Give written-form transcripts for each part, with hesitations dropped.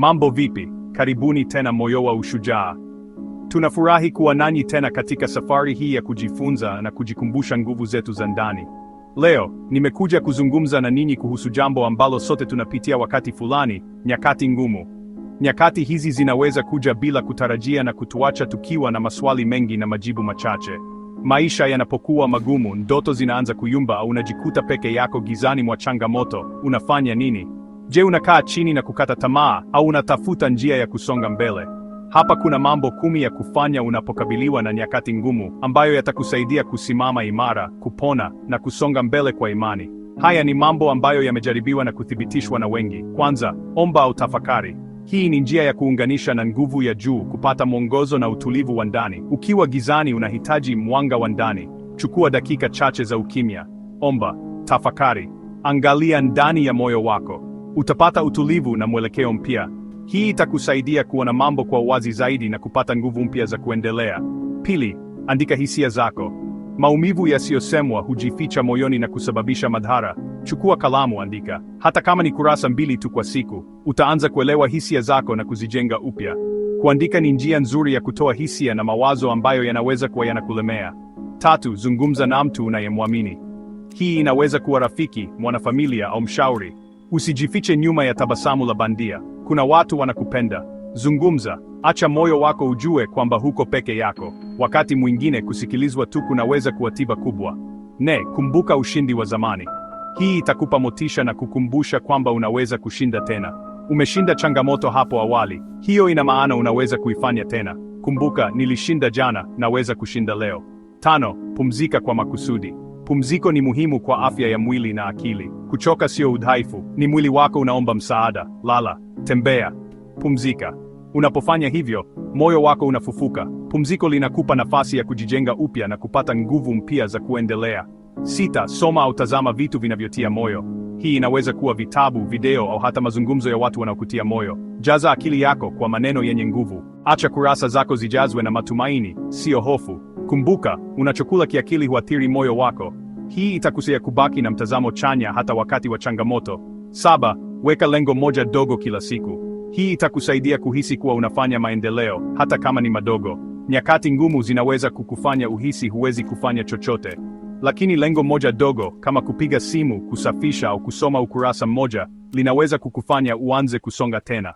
Mambo vipi? Karibuni tena Moyo wa Ushujaa. Tunafurahi kuwa nanyi tena katika safari hii ya kujifunza na kujikumbusha nguvu zetu za ndani. Leo, nimekuja kuzungumza na ninyi kuhusu jambo ambalo sote tunapitia wakati fulani, nyakati ngumu. Nyakati hizi zinaweza kuja bila kutarajia na kutuacha tukiwa na maswali mengi na majibu machache. Maisha yanapokuwa magumu, ndoto zinaanza kuyumba au unajikuta peke yako gizani mwa changamoto, unafanya nini? Je, unakaa chini na kukata tamaa au unatafuta njia ya kusonga mbele? Hapa kuna mambo 10 ya kufanya unapokabiliwa na nyakati ngumu, ambayo yatakusaidia kusimama imara, kupona na kusonga mbele kwa imani. Haya ni mambo ambayo yamejaribiwa na kuthibitishwa na wengi. Kwanza, omba au tafakari. Hii ni njia ya kuunganisha na nguvu ya juu, kupata mwongozo na utulivu wa ndani. Ukiwa gizani unahitaji mwanga wa ndani. Chukua dakika chache za ukimya. Omba, tafakari, angalia ndani ya moyo wako. Utapata utulivu na mwelekeo mpya. Hii itakusaidia kuona mambo kwa uwazi zaidi na kupata nguvu mpya za kuendelea. Pili, andika hisia zako. Maumivu yasiyosemwa hujificha moyoni na kusababisha madhara. Chukua kalamu, andika. Hata kama ni kurasa 2 tu kwa siku, utaanza kuelewa hisia zako na kuzijenga upya. Kuandika ni njia nzuri ya kutoa hisia na mawazo ambayo yanaweza kuwa yanakulemea. Tatu, zungumza na mtu unayemwamini. Hii inaweza kuwa rafiki, mwanafamilia au mshauri. Usijifiche nyuma ya tabasamu la bandia. Kuna watu wanakupenda. Zungumza, acha moyo wako ujue kwamba huko peke yako. Wakati mwingine kusikilizwa tu kunaweza kuwa tiba kubwa. Ne, kumbuka ushindi wa zamani. Hii itakupa motisha na kukumbusha kwamba unaweza kushinda tena. Umeshinda changamoto hapo awali. Hiyo ina maana unaweza kuifanya tena. Kumbuka, nilishinda jana, naweza kushinda leo. Tano, pumzika kwa makusudi. Pumziko ni muhimu kwa afya ya mwili na akili. Kuchoka sio udhaifu, ni mwili wako unaomba msaada. Lala, tembea, pumzika. Unapofanya hivyo, moyo wako unafufuka. Pumziko linakupa nafasi ya kujijenga upya na kupata nguvu mpya za kuendelea. Sita, soma au tazama vitu vinavyotia moyo. Hii inaweza kuwa vitabu, video au hata mazungumzo ya watu wanaokutia moyo. Jaza akili yako kwa maneno yenye nguvu. Acha kurasa zako zijazwe na matumaini, sio hofu. Kumbuka, unachokula kiakili huathiri moyo wako. Hii itakusaidia kubaki na mtazamo chanya hata wakati wa changamoto. Saba, weka lengo moja dogo kila siku. Hii itakusaidia kuhisi kuwa unafanya maendeleo, hata kama ni madogo. Nyakati ngumu zinaweza kukufanya uhisi huwezi kufanya chochote. Lakini lengo moja dogo, kama kupiga simu, kusafisha au kusoma ukurasa mmoja, linaweza kukufanya uanze kusonga tena.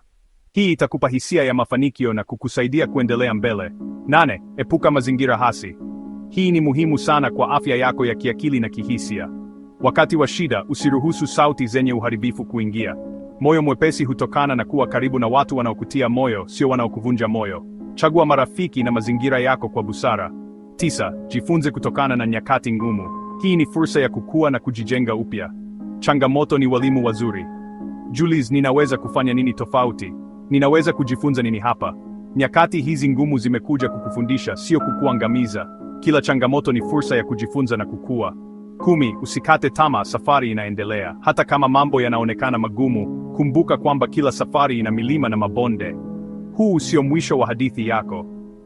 Hii itakupa hisia ya mafanikio na kukusaidia kuendelea mbele. 8, epuka mazingira hasi. Hii ni muhimu sana kwa afya yako ya kiakili na kihisia. Wakati wa shida, usiruhusu sauti zenye uharibifu kuingia. Moyo mwepesi hutokana na kuwa karibu na watu wanaokutia moyo, sio wanaokuvunja moyo. Chagua marafiki na mazingira yako kwa busara. 9, jifunze kutokana na nyakati ngumu. Hii ni fursa ya kukua na kujijenga upya. Changamoto ni walimu wazuri. Julius, ninaweza kufanya nini tofauti? Ninaweza kujifunza nini hapa? Nyakati hizi ngumu zimekuja kukufundisha, sio kukuangamiza. Kila changamoto ni fursa ya kujifunza na kukua. 10, usikate tamaa, safari inaendelea. Hata kama mambo yanaonekana magumu, kumbuka kwamba kila safari ina milima na mabonde. Huu sio mwisho wa hadithi yako.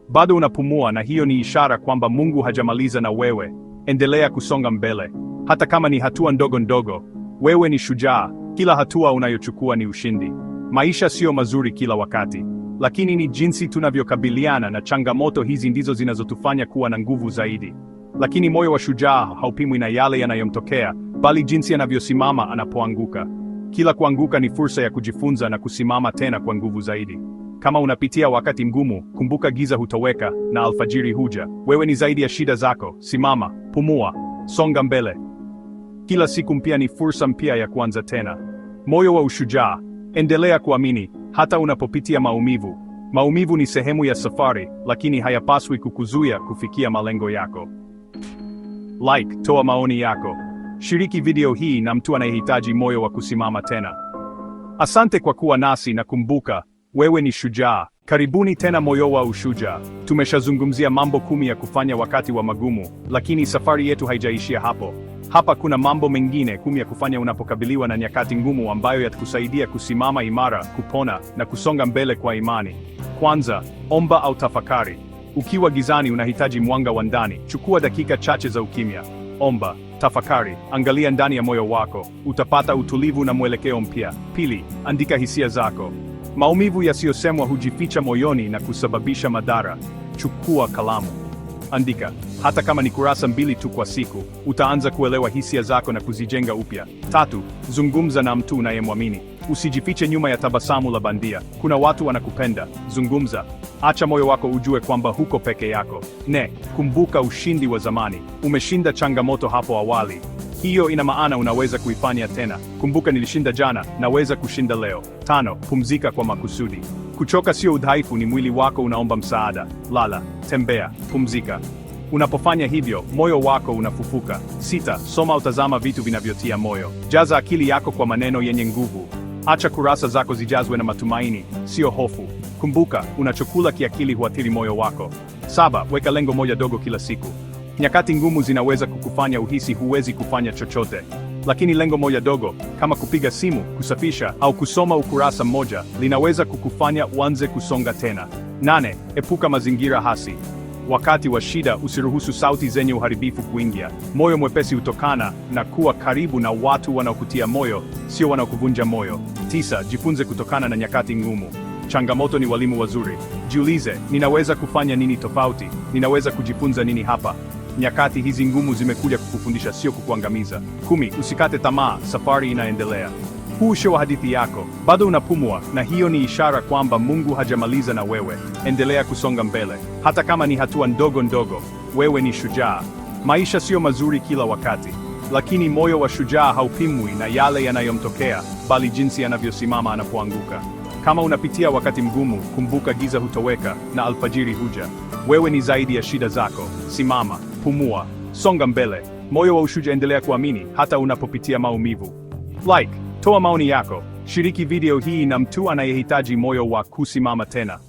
Bado unapumua, na hiyo ni ishara kwamba Mungu hajamaliza na wewe. Endelea kusonga mbele. Hata kama ni hatua ndogo ndogo, wewe ni shujaa. Kila hatua unayochukua ni ushindi. Maisha sio mazuri kila wakati, lakini ni jinsi tunavyokabiliana na changamoto hizi ndizo zinazotufanya kuwa na nguvu zaidi. Lakini moyo wa shujaa haupimwi na yale yanayomtokea, bali jinsi anavyosimama anapoanguka. Kila kuanguka ni fursa ya kujifunza na kusimama tena kwa nguvu zaidi. Kama unapitia wakati mgumu, kumbuka giza hutoweka na alfajiri huja. Wewe ni zaidi ya shida zako. Simama, pumua, songa mbele. Kila siku mpya ni fursa mpya ya kuanza tena. Moyo wa ushujaa. Endelea kuamini hata unapopitia maumivu. Maumivu ni sehemu ya safari, lakini hayapaswi kukuzuia kufikia malengo yako. Like, toa maoni yako. Shiriki video hii na mtu anayehitaji moyo wa kusimama tena. Asante kwa kuwa nasi na kumbuka, wewe ni shujaa. Karibuni tena Moyo wa Ushujaa. Tumeshazungumzia mambo 10 ya kufanya wakati wa magumu, lakini safari yetu haijaishia hapo. Hapa kuna mambo mengine 10 ya kufanya unapokabiliwa na nyakati ngumu ambayo yatakusaidia kusimama imara, kupona na kusonga mbele kwa imani. Kwanza, omba au tafakari. Ukiwa gizani unahitaji mwanga wa ndani, chukua dakika chache za ukimya. Omba, tafakari, angalia ndani ya moyo wako, utapata utulivu na mwelekeo mpya. Pili, andika hisia zako. Maumivu yasiyosemwa hujificha moyoni na kusababisha madhara. Chukua kalamu. Andika, hata kama ni kurasa 2 tu kwa siku, utaanza kuelewa hisia zako na kuzijenga upya. 3. Zungumza na mtu unayemwamini. Usijifiche nyuma ya tabasamu la bandia. Kuna watu wanakupenda. Zungumza. Acha moyo wako ujue kwamba huko peke yako. 4. Kumbuka ushindi wa zamani. Umeshinda changamoto hapo awali. Hiyo ina maana unaweza kuifanya tena. Kumbuka, nilishinda jana, naweza kushinda leo. 5. Pumzika kwa makusudi. Kuchoka sio udhaifu, ni mwili wako unaomba msaada. Lala, tembea, pumzika. Unapofanya hivyo, moyo wako unafufuka. 6. Soma au tazama vitu vinavyotia moyo. Jaza akili yako kwa maneno yenye nguvu. Acha kurasa zako zijazwe na matumaini, sio hofu. Kumbuka, unachokula kiakili huathiri moyo wako. 7. Weka lengo moja dogo kila siku. Nyakati ngumu zinaweza kukufanya uhisi huwezi kufanya chochote. Lakini lengo moja dogo, kama kupiga simu, kusafisha, au kusoma ukurasa mmoja, linaweza kukufanya uanze kusonga tena. 8. Epuka mazingira hasi. Wakati wa shida, usiruhusu sauti zenye uharibifu kuingia. Moyo mwepesi hutokana na kuwa karibu na watu wanaokutia moyo, sio wanaokuvunja moyo. 9. Jifunze kutokana na nyakati ngumu. Changamoto ni walimu wazuri. Jiulize, ninaweza kufanya nini tofauti? Ninaweza kujifunza nini hapa? Nyakati hizi ngumu zimekuja kukufundisha, sio kukuangamiza. 10. Usikate tamaa, safari inaendelea. Huu sio hadithi yako, bado unapumua, na hiyo ni ishara kwamba Mungu hajamaliza na wewe. Endelea kusonga mbele, hata kama ni hatua ndogo ndogo. Wewe ni shujaa. Maisha sio mazuri kila wakati, lakini moyo wa shujaa haupimwi na yale yanayomtokea, bali jinsi anavyosimama anapoanguka. Kama unapitia wakati mgumu, kumbuka, giza hutoweka na alfajiri huja. Wewe ni zaidi ya shida zako. Simama, pumua, songa mbele. Moyo wa ushujaa, endelea kuamini hata unapopitia maumivu. Like, toa maoni yako, shiriki video hii na mtu anayehitaji moyo wa kusimama tena.